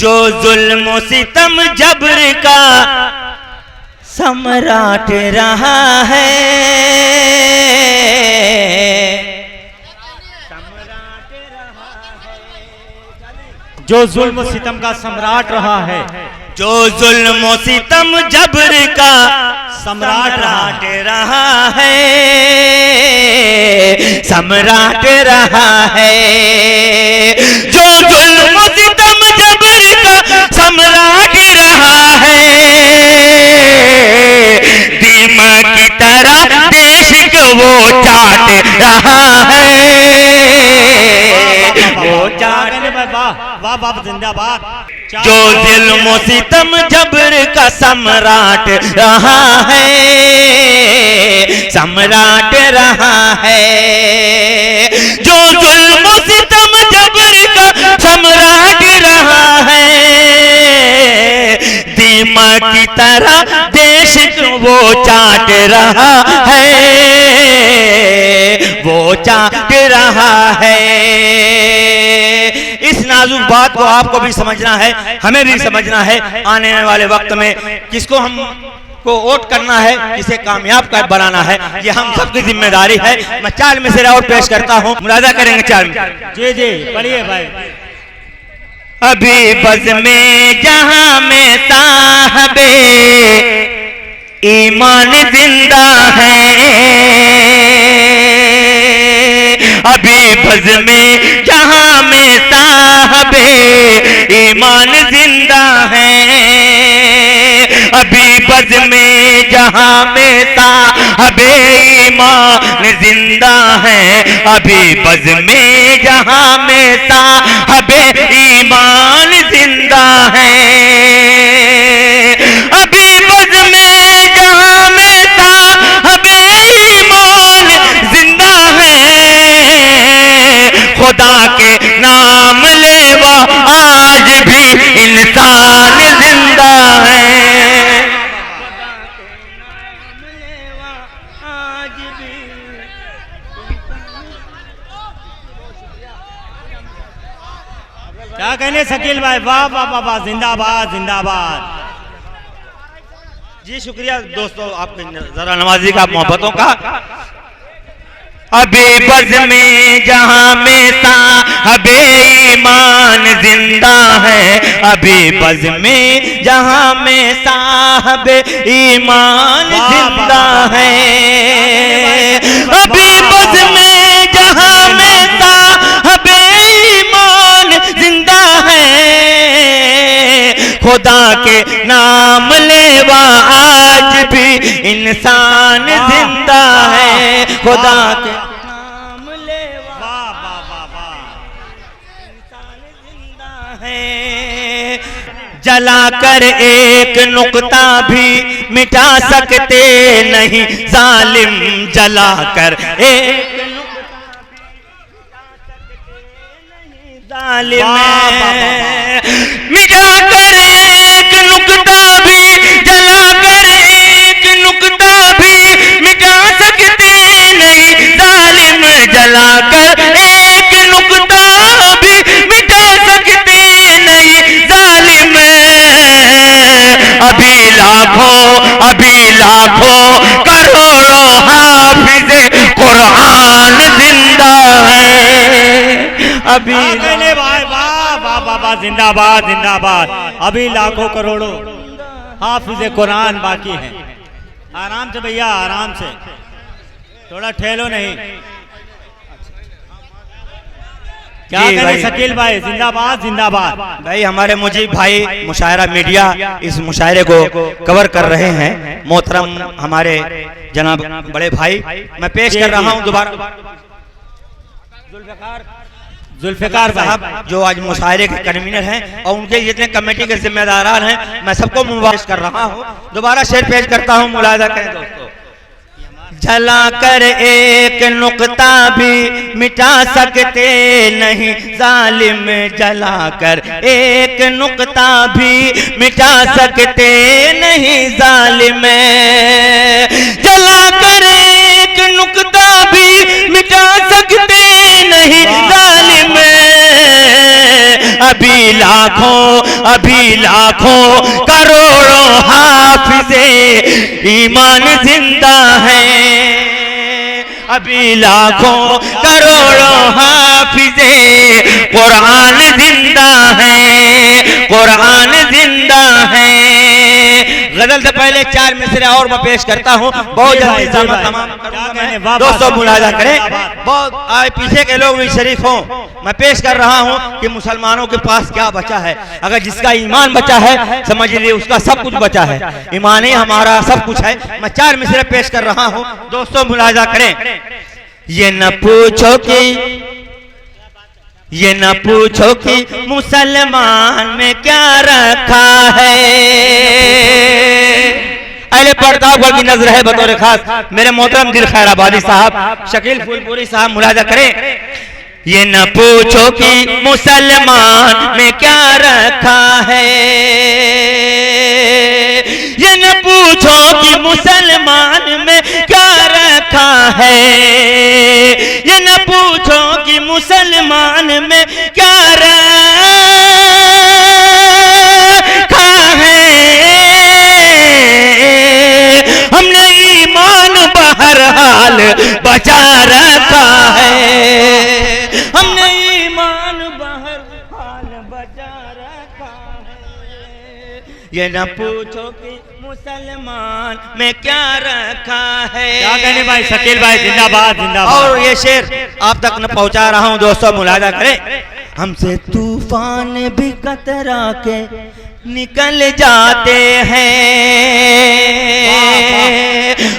जो जुल्म सितम जबर का सम्राट रहा है, जो जुल्म सितम का सम्राट रहा है, जो जुल्म सितम जबर का सम्राट रहा है, सम्राट रहा है। जो जुल्म सितम जबर का सम्राट रहा है, दीमक की तरह देश को वो चाट रहा है, वो चाट। वाह वाह जिंदाबाद। जो जुल्म सितम जबर का सम्राट रहा है, सम्राट रहा है। जो जुल्म सितम जबर का सम्राट रहा है, दीमक की तरह देश को वो चाट रहा है, वो चाट रहा है। इस नाजुक बात को आपको भी समझना है, हमें भी समझना है। आने वाले वक्त में किसको हम को वोट करना है, किसे कामयाब कर बनाना है, ये हम सबकी जिम्मेदारी है। मैं 4 मिसरे और पेश करता हूँ, मुलाजा करेंगे 4 में। जी जी पढ़िए भाई। अभी बज़ में जहां में साहबे ईमान जिंदा है, अभी बज़ में जहां में साहबे ईमान जिंदा है, अभी बज़ में जहां में साहबे ईमान जिंदा है, अभी बज़ में जहां में साहबे ईमान जिंदा है, अभी बज़ में जहां में साहबे ईमान जिंदा है, खुदा के नाम लेवा आज भी इंसान जिंदा है, आज भी। क्या कहने शकील भाई, वाह वाह वाह वाह, जिंदाबाद जिंदाबाद। जी शुक्रिया दोस्तों आपकी जरा नवाजी का, मोहब्बतों का। अभी बज़ में जहां में साहबे ईमान जिंदा है, अभी बज़ में जहां में साहबे ईमान जिंदा है, अभी बज़ में जहां में साहबे ईमान जिंदा है, खुदा के नाम लेवा आज भी इंसान जिंदा है, खुदा के नाम लेवा वाह वाह वाह वाह। इंसान जिंदा है। जलाकर एक नुक्ता भी मिटा सकते नहीं जालिम, जलाकर एक जालिम, मिटाकर एक नुक्ता भी, जलाकर एक नुक्ता भी मिटा सकते नहीं जालिम, जलाकर एक नुक्ता भी मिटा सकते नहीं जालिम। अभी लाखों करोड़ों हाफिज़े कुरान जिंदा है, अभी भाई वाह वाह वाह वाह, जिंदाबाद जिंदाबाद। अभी लाखों करोड़ों हाफिज़े कुरान बाकी हैं। आराम से भैया, आराम से, थोड़ा ठहलो नहीं। क्या करें शकील भाई, जिंदाबाद जिंदाबाद। भाई हमारे मुजीब भाई मुशायरा मीडिया इस मुशायरे को कवर कर रहे हैं, मोहतरम हमारे जनाब बड़े भाई। मैं पेश कर रहा हूं दोबारा जुल्फ़िकार साहब जो आज मुशायरे के कन्वीनर हैं और उनके जितने कमेटी के जिम्मेदार हैं, मैं सबको मुबारक कर रहा हूं। दोबारा शेर पेश करता हूं, मुलाजा करें दोस्तों। जलाकर एक नुक्ता भी मिटा सकते नहीं जालिम, जलाकर एक नुक्ता भी मिटा सकते नहीं जालिम, जलाकर एक नुक्ता भी मिटा सकते नहीं जालिम। अभी अभी लाखों करोड़ों हाफिज़े ईमान जिंदा हैं, अभी लाखों करोड़ों हाफिज़े कुरान जिंदा है, कुरान जिंदा है। गजल से पहले 4 मिसरे और मैं पेश करता हूँ, बहुत जल्दी तमाम करूंगा मैं। दोस्तों मुलाजा करें, बहुत आए पीछे के लोग भी शरीक हों। मैं पेश कर रहा हूँ कि मुसलमानों के पास क्या बचा है। अगर जिसका ईमान बचा है समझ लीजिए उसका सब कुछ बचा है, ईमान ही हमारा सब कुछ है। मैं 4 मिसरे पेश कर रहा हूँ, दोस्तों मुलाजा करें। ये न पूछो कि मुसलमान में क्या रखा है। अहले पर्दा पर भी नजर है बतौर खास मेरे मोहतरम दिल खैराबादी साहब, शकील फूलपुरी साहब, मुलाजा करें। ये न पूछो कि मुसलमान में क्या रखा है, ये न पूछो कि मुसलमान में क्या रखा है, ये न पूछो कि मुसलमान में क्या रखा है। हमने ईमान बहरहाल बचा रखा है, हमने ईमान बहरहाल बचा रखा है। ये न पूछो कि मुसलमान में क्या रखा है। क्या कहने भाई शकील भाई, जिंदाबाद जिंदाबाद। और ये शेर आप तक न पहुंचा रहा हूं, दोस्तों मुलाजा करें। हमसे तूफान भी कतरा के निकल जाते हैं,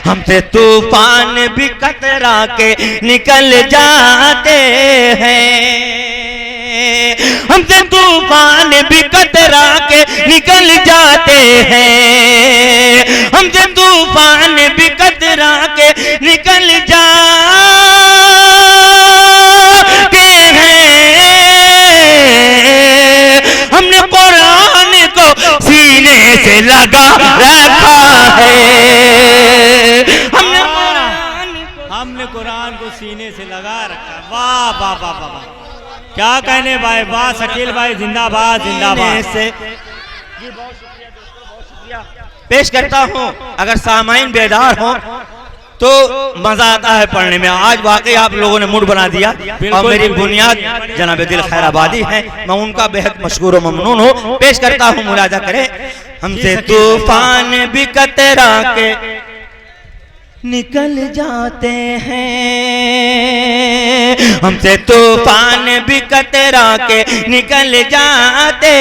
हमसे तूफान भी कतरा के निकल जाते हैं, हमसे तूफान भी कतरा के निकल जाते हैं, हमसे तूफान भी कतरा के निकल जाते हैं। हमने कुरान को सीने से लगा रखा है, हमने कुरान को सीने से लगा रखा। वाह वाह वाह वाह, क्या कहने भाई, वाह शकील भाई, जिंदाबाद जिंदाबाद। से बहुत शुक्रिया पेश करता हूँ। अगर सामाइन बेदार हो तो मजा आता है पढ़ने में। आज वाकई आप लोगों ने मूड बना दिया और मेरी बुनियाद जनाब दिल खैराबादी है, मैं उनका बेहद मशकूर और ममनून हूँ। पेश करता हूँ, मुलाजा करें। हमसे तूफान भी कतरा के निकल जाते हैं, हमसे तूफान भी कतरा के निकल जाते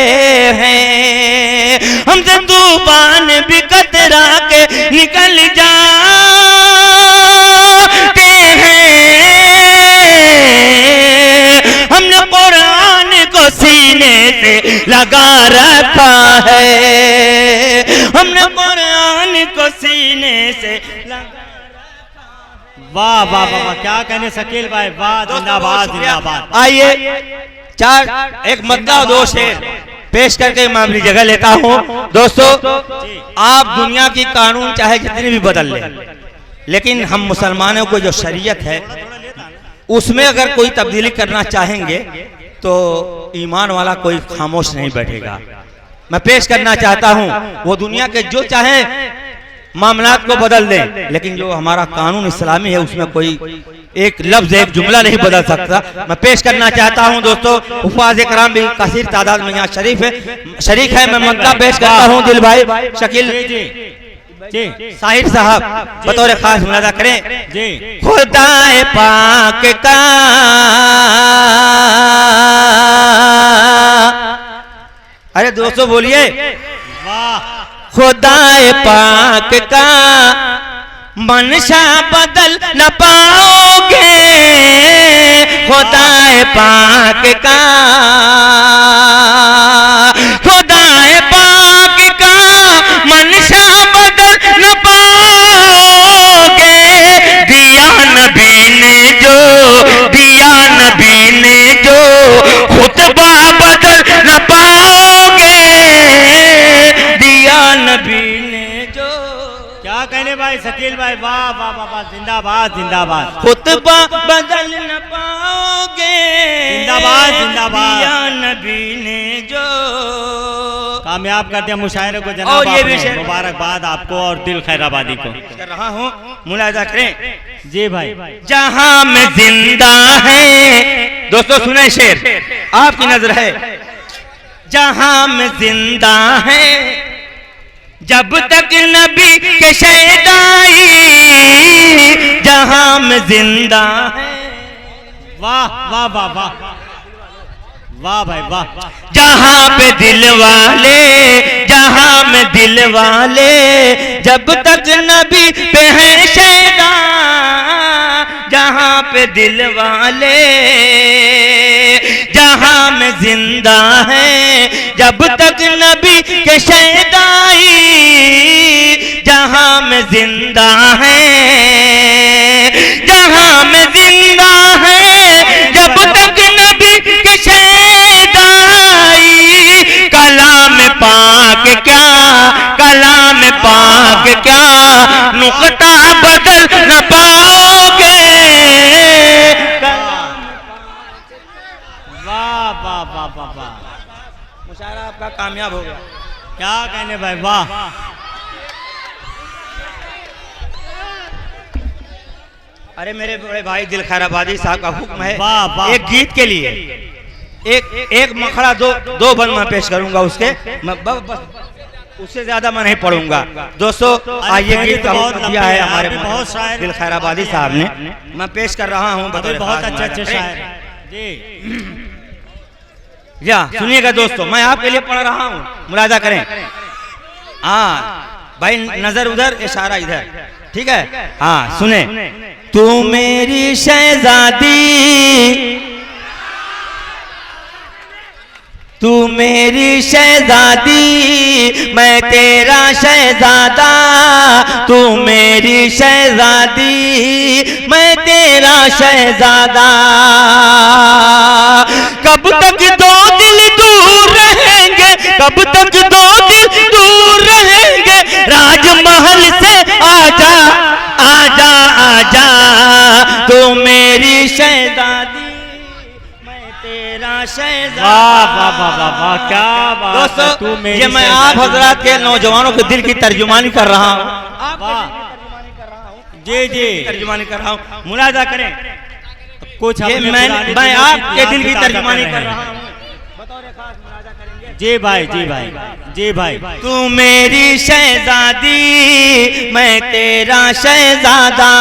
हैं, हमसे तूफान भी कतरा के निकल जाते हैं। हमने कुरान को सीने से लगा रखा है, हमने कुरान को सीने से लगा। वाह वाह वाह, क्या कहने शकील भाई, वाह जिंदाबाद जिंदाबाद। आइए एक मद्दा 2 शेर पेश करके मैं अपनी जगह लेता हूँ। दोस्तों आप दुनिया की कानून चाहे जितनी भी बदल ले, लेकिन हम मुसलमानों को जो शरीयत है उसमें अगर कोई तब्दीली करना चाहेंगे तो ईमान वाला कोई खामोश नहीं बैठेगा। मैं पेश करना चाहता हूँ, वो दुनिया के जो चाहे मामलात को बदल दें, लेकिन जो हमारा कानून इस्लामी है उसमें कोई एक लफ्ज एक जुमला नहीं बदल सकता। मैं पेश करना चाहता हूं दोस्तों, हुफ़ाज़ इकराम भी कसीर तादाद में यहाँ शरीक है। मैं मद्दा पेश करता हूं दिल भाई शकील साहिर साहब बतौर खास मुलाजा करें। खुदाए पाक का अरे दोस्तों बोलिए, खुदाए पाक का मनशा बदल न पाओगे, खुदाए पाक का, खुदाए पाक का मनशा बदल न पाओगे। दिया नबी ने जो, दिया नबी ने जो खुतबा बदल न पाओगे, दिया नबी ने जो। क्या कहने भाई शकील भाई, वाह वाह वाह, जिंदाबाद जिंदाबाद। खुतबा बदल न पाओगे, जिंदाबाद जिंदाबाद। दिया नबी ने जो। कामयाब कर दिया मुशायरे को और जनाब ये भी आपने। शेर- मुबारकबाद आपको और दिल खैराबादी को। कर रहा हूँ, मुलाहिजा करें। जी भाई। जहां में जिंदा है, दोस्तों सुने शेर, आपकी नजर है। जहां में जिंदा है, जब तक नबी के शहदाई, जहां में जिंदा है। वाह वाह वाह वाह वाह भाई वाह। जहां पे दिल वाले, जहां में दिल वाले, जब तक नबी पे है शैदा, जहां पे दिल वाले, जहां में जिंदा है, जब तक नबी के शैदाई, जहां में जिंदा है, जहां में जिंदा है, जब तक नबी के शैदाई, कलाम पाक क्या, कलाम पाक क्या, नुक्ता बदल न पाओगे। वाह वाह वाह वाह वाह। मुशायरा आपका कामयाब हो गया। क्या कहने भाई वाह। अरे मेरे बड़े भाई दिल खैराबादी साहब का हुक्म है, वाह, वाह। एक गीत के लिए एक मखड़ा दो बंद मैं पेश करूंगा, उसके बस उससे ज्यादा मैं नहीं पढ़ूंगा। दोस्तों आइए, गीत का हुक्म दिया है हमारे बहुत शायर दिल खैराबादी साहब ने, मैं पेश कर रहा हूँ। बहुत अच्छे अच्छे शायर जी। या सुनिएगा दोस्तों, मैं आपके लिए पढ़ रहा हूँ, मुलाजा करें। हाँ भाई, नजर उधर, इशारा इधर, ठीक है। हाँ सुने। तू मेरी शहजादी, तू मेरी शहजादी, मैं तेरा शहजादा, तू मेरी शहजादी, मैं तेरा शहजादा। कब तक दो दिल दूर रहेंगे, कब तक दो दिल दूर रहेंगे, राजमहल से आजा आजा आजा, तू मेरी शहजादी, तेरा शहजादा। वाह वाह वाह वाह वाह, क्या बात है। तू दोस्तों मेरी ये मैं आप हजरात के नौजवानों के दिल की तर्जुमानी कर रहा हूँ, वाह जी जी, तर्जुमानी कर रहा हूँ, मुलाजा करें। कुछ ये अपने मैं पुरानी आपके दिल की ताज़ा तर्जुमानी कर कर रहे रहा हैं। हूँ, बतौर खास मुलाजा करेंगे। जी भाई जी भाई जी भाई। तू मेरी शहजादी, मैं तेरा शहजादा,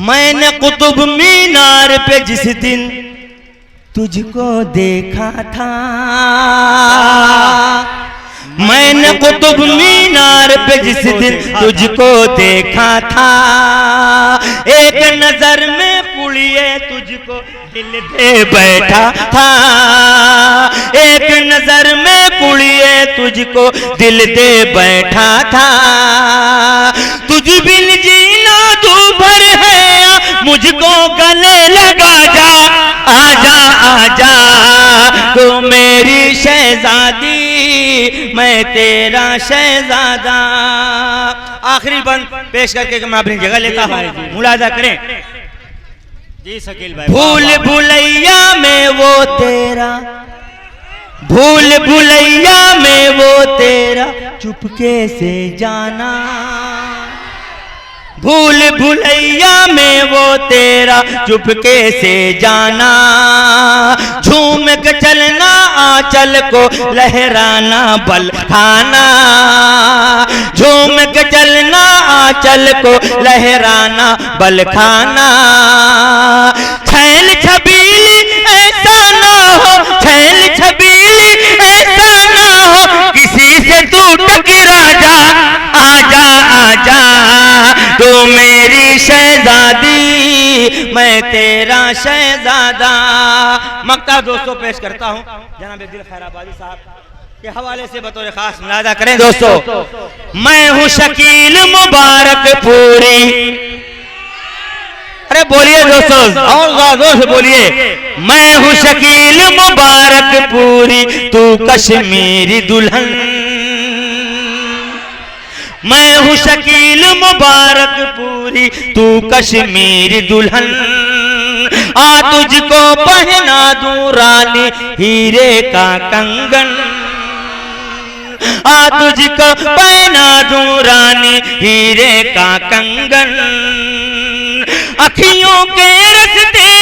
मैंने कुतुब मीनार पे जिस दिन तुझको देखा था, मैंने कुतुब मीनार पे जिस दिन तुझको देखा था, एक नजर में पुड़िए तुझको दिल दे बैठा था, एक नजर में पुड़िए तुझको दिल दे बैठा था। तुझ बिन जीना तू भर है, मुझको गले लगा जा, आजा आजा, तू मेरी शहजादी, मैं तेरा शहजादा। आखिरी बंद पेश करके मैं अपनी जगह लेता हूँ, मुलाजा करें। जी शकील भाई। भूल भुलैया में वो तेरा, भूल भुलैया में वो तेरा चुपके से जाना, भूल भुलैया में वो तेरा चुपके से जाना, झूम के चलना आंचल को लहराना बल खाना, झूम के चलना आंचल को लहराना बल खाना। छैल छबीली ऐसा ना हो, छैल छबीली ऐसा ना हो, किसी से तू टकरा जा, आजा आजा, तू मेरी शहजादी, मैं तेरा शहजादा। मक्ता दोस्तों पेश करता हूँ जनाब दिल खैराबादी साहब के हवाले से बतौर खास मुलाजा करें। दोस्तों मैं हूँ शकील मुबारक पूरी, अरे बोलिए दोस्तों और जोर से बोलिए, मैं हूँ शकील मुबारक पूरी, तू कश्मीरी दुल्हन, मैं हूँ शकील मुबारक पूरी, तू कश्मीरी दुल्हन, आ तुझको पहना दूं रानी हीरे का कंगन, आ तुझको पहना दूं रानी हीरे का कंगन, अखियों के रस्ते